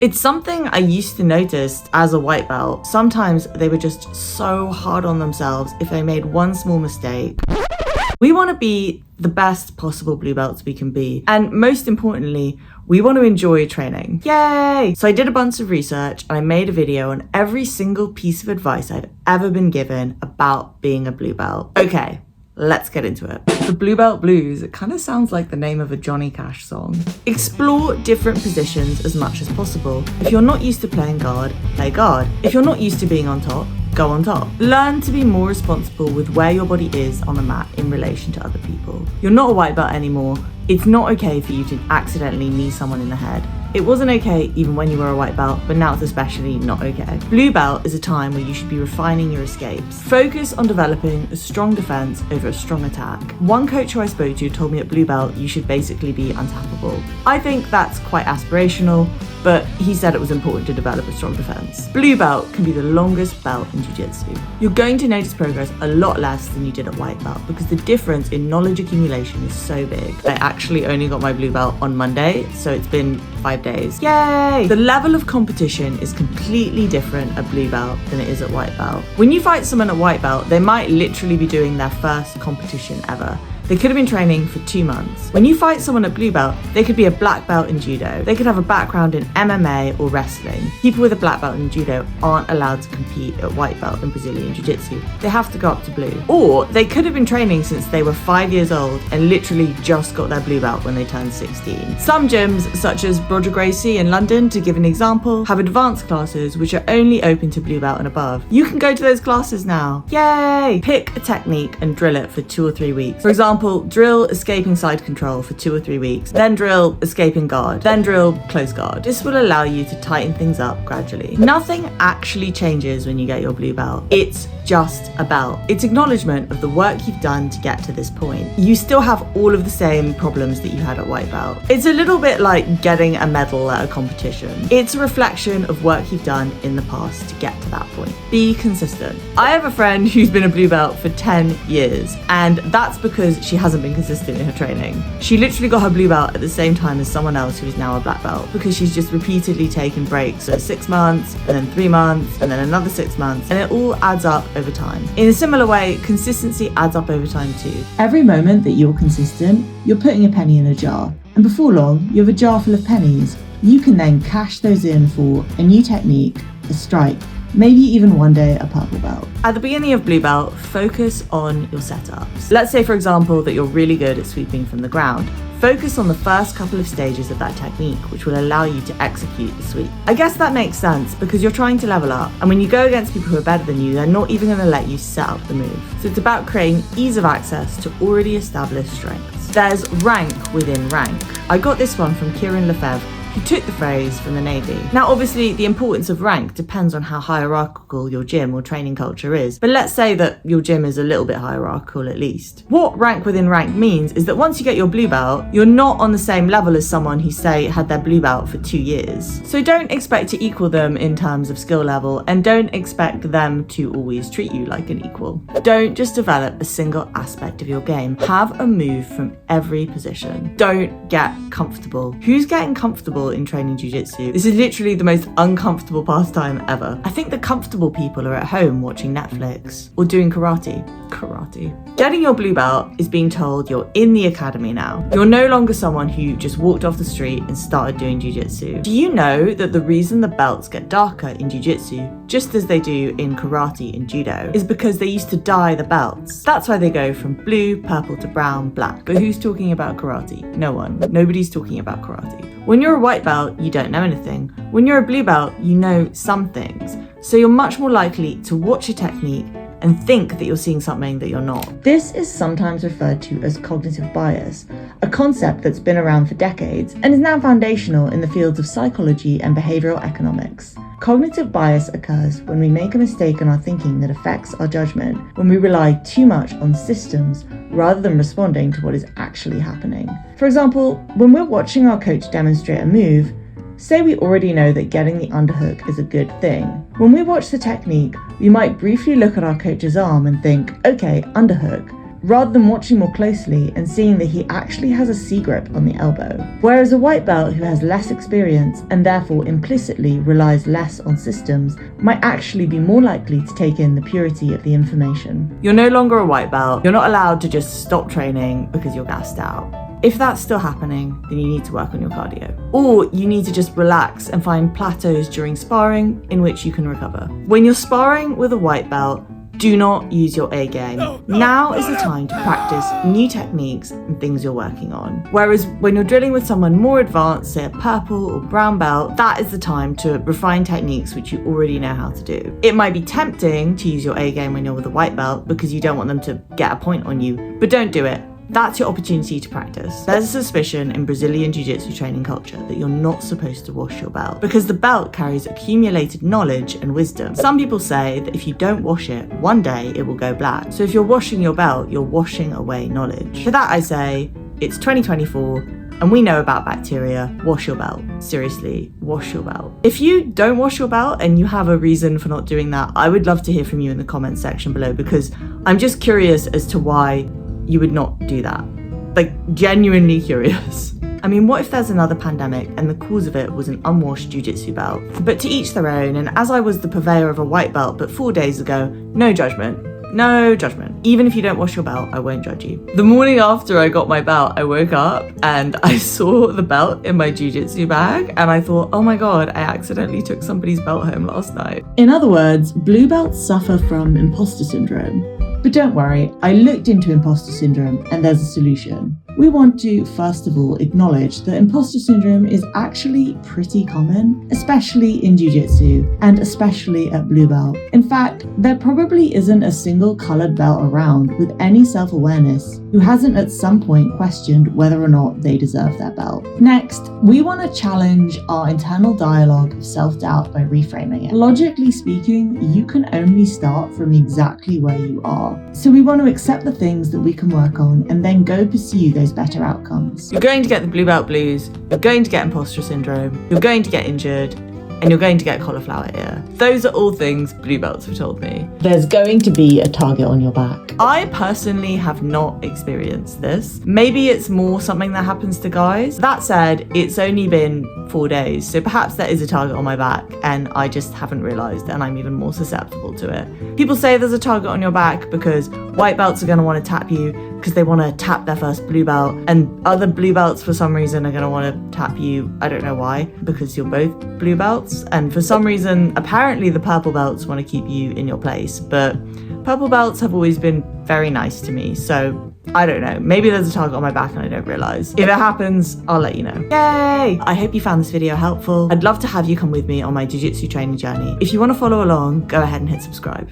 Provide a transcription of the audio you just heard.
It's something I used to notice as a white belt. Sometimes they were just so hard on themselves if they made one small mistake. We want to be the best possible blue belts we can be. And most importantly, we want to enjoy training. Yay! So I did a bunch of research and I made a video on every single piece of advice I've ever been given about being a blue belt. Okay, let's get into it. The Blue Belt Blues, it kind of sounds like the name of a Johnny Cash song. Explore different positions as much as possible. If you're not used to playing guard, play guard. If you're not used to being on top, go on top. Learn to be more responsible with where your body is on the mat in relation to other people. You're not a white belt anymore. It's not okay for you to accidentally knee someone in the head. It wasn't okay even when you were a white belt, but now it's especially not okay. Blue belt is a time where you should be refining your escapes. Focus on developing a strong defense over a strong attack. One coach who I spoke to told me at blue belt you should basically be untappable. I think that's quite aspirational, but he said it was important to develop a strong defense. Blue belt can be the longest belt in jiu-jitsu. You're going to notice progress a lot less than you did at white belt because the difference in knowledge accumulation is so big. I actually only got my blue belt on Monday, so it's been 5 days. Yay! The level of competition is completely different at blue belt than it is at white belt. When you fight someone at white belt, they might literally be doing their first competition ever. They could have been training for 2 months. When you fight someone at blue belt, they could be a black belt in judo. They could have a background in MMA or wrestling. People with a black belt in judo aren't allowed to compete at white belt in Brazilian Jiu Jitsu. They have to go up to blue. Or they could have been training since they were 5 years old and literally just got their blue belt when they turned 16. Some gyms, such as Roger Gracie in London, to give an example, have advanced classes which are only open to blue belt and above. You can go to those classes now. Yay! Pick a technique and drill it for 2 or 3 weeks. For example, drill escaping side control for 2 or 3 weeks, then drill escaping guard, then drill close guard. This will allow you to tighten things up gradually. Nothing actually changes when you get your blue belt. It's just a belt. It's acknowledgement of the work you've done to get to this point. You still have all of the same problems that you had at white belt. It's a little bit like getting a medal at a competition. It's a reflection of work you've done in the past to get to that point. Be consistent. I have a friend who's been a blue belt for 10 years, and that's because she hasn't been consistent in her training. She literally got her blue belt at the same time as someone else who is now a black belt because she's just repeatedly taken breaks. So 6 months, and then 3 months, and then another 6 months, and it all adds up over time. In a similar way, consistency adds up over time too. Every moment that you're consistent, you're putting a penny in a jar. And before long, you have a jar full of pennies. You can then cash those in for a new technique, a strike, maybe even one day a purple belt. At the beginning of blue belt, focus on your setups. Let's say, for example, that you're really good at sweeping from the ground. Focus on the first couple of stages of that technique, which will allow you to execute the sweep. I guess that makes sense because you're trying to level up, and when you go against people who are better than you, they're not even going to let you set up the move. So it's about creating ease of access to already established strengths. There's rank within rank. I got this one from Kieran Lefebvre, who took the phrase from the Navy. Now, obviously, the importance of rank depends on how hierarchical your gym or training culture is, but let's say that your gym is a little bit hierarchical at least. What rank within rank means is that once you get your blue belt, you're not on the same level as someone who, say, had their blue belt for 2 years. So don't expect to equal them in terms of skill level, and don't expect them to always treat you like an equal. Don't just develop a single aspect of your game. Have a move from every position. Don't get comfortable. Who's getting comfortable in training jiu-jitsu? This is literally the most uncomfortable pastime ever. I think the comfortable people are at home watching Netflix or doing karate. Getting your blue belt is being told you're in the academy now. You're no longer someone who just walked off the street and started doing jiu-jitsu. Do you know that the reason the belts get darker in jiu-jitsu, just as they do in karate and judo, is because they used to dye the belts? That's why they go from blue, purple to brown, black. But who's talking about karate? No one. Nobody's talking about karate. When you're a white belt, you don't know anything. When you're a blue belt, you know some things. So you're much more likely to watch a technique and think that you're seeing something that you're not. This is sometimes referred to as cognitive bias, a concept that's been around for decades and is now foundational in the fields of psychology and behavioral economics. Cognitive bias occurs when we make a mistake in our thinking that affects our judgment, when we rely too much on systems rather than responding to what is actually happening. For example, when we're watching our coach demonstrate a move, say we already know that getting the underhook is a good thing. When we watch the technique, we might briefly look at our coach's arm and think, okay, underhook, rather than watching more closely and seeing that he actually has a C-grip on the elbow. Whereas a white belt who has less experience and therefore implicitly relies less on systems might actually be more likely to take in the purity of the information. You're no longer a white belt. You're not allowed to just stop training because you're gassed out. If that's still happening, then you need to work on your cardio. Or you need to just relax and find plateaus during sparring in which you can recover. When you're sparring with a white belt, do not use your A game. Now is the time to practice new techniques and things you're working on. Whereas when you're drilling with someone more advanced, say a purple or brown belt, that is the time to refine techniques which you already know how to do. It might be tempting to use your A game when you're with a white belt because you don't want them to get a point on you, but don't do it. That's your opportunity to practice. There's a suspicion in Brazilian Jiu Jitsu training culture that you're not supposed to wash your belt because the belt carries accumulated knowledge and wisdom. Some people say that if you don't wash it, one day it will go black. So if you're washing your belt, you're washing away knowledge. To that I say, it's 2024 and we know about bacteria. Wash your belt. Seriously, wash your belt. If you don't wash your belt and you have a reason for not doing that, I would love to hear from you in the comments section below because I'm just curious as to why you would not do that. Like, genuinely curious. I mean, what if there's another pandemic and the cause of it was an unwashed jiu-jitsu belt? But to each their own, and as I was the purveyor of a white belt but 4 days ago, no judgment. No judgment. Even if you don't wash your belt, I won't judge you. The morning after I got my belt, I woke up and I saw the belt in my jiu-jitsu bag and I thought, oh my God, I accidentally took somebody's belt home last night. In other words, blue belts suffer from imposter syndrome. But don't worry, I looked into imposter syndrome and there's a solution. We want to, first of all, acknowledge that imposter syndrome is actually pretty common, especially in jiu-jitsu and especially at blue belt. In fact, there probably isn't a single colored belt around with any self-awareness who hasn't at some point questioned whether or not they deserve their belt. Next, we want to challenge our internal dialogue of self-doubt by reframing it. Logically speaking, you can only start from exactly where you are. So we want to accept the things that we can work on and then go pursue those better outcomes. You're going to get the blue belt blues, you're going to get imposter syndrome, you're going to get injured, and you're going to get cauliflower ear. Those are all things blue belts have told me. There's going to be a target on your back. I personally have not experienced this. Maybe it's more something that happens to guys. That said, it's only been 4 days, so perhaps there is a target on my back and I just haven't realized and I'm even more susceptible to it. People say there's a target on your back because white belts are going to want to tap you because they want to tap their first blue belt, and other blue belts for some reason are going to want to tap you. I don't know why, because you're both blue belts, and for some reason apparently the purple belts want to keep you in your place, but purple belts have always been very nice to me, so I don't know, maybe there's a target on my back and I don't realize. If it happens, I'll let you know. Yay! I hope you found this video helpful. I'd love to have you come with me on my jiu-jitsu training journey. If you want to follow along, go ahead and hit subscribe.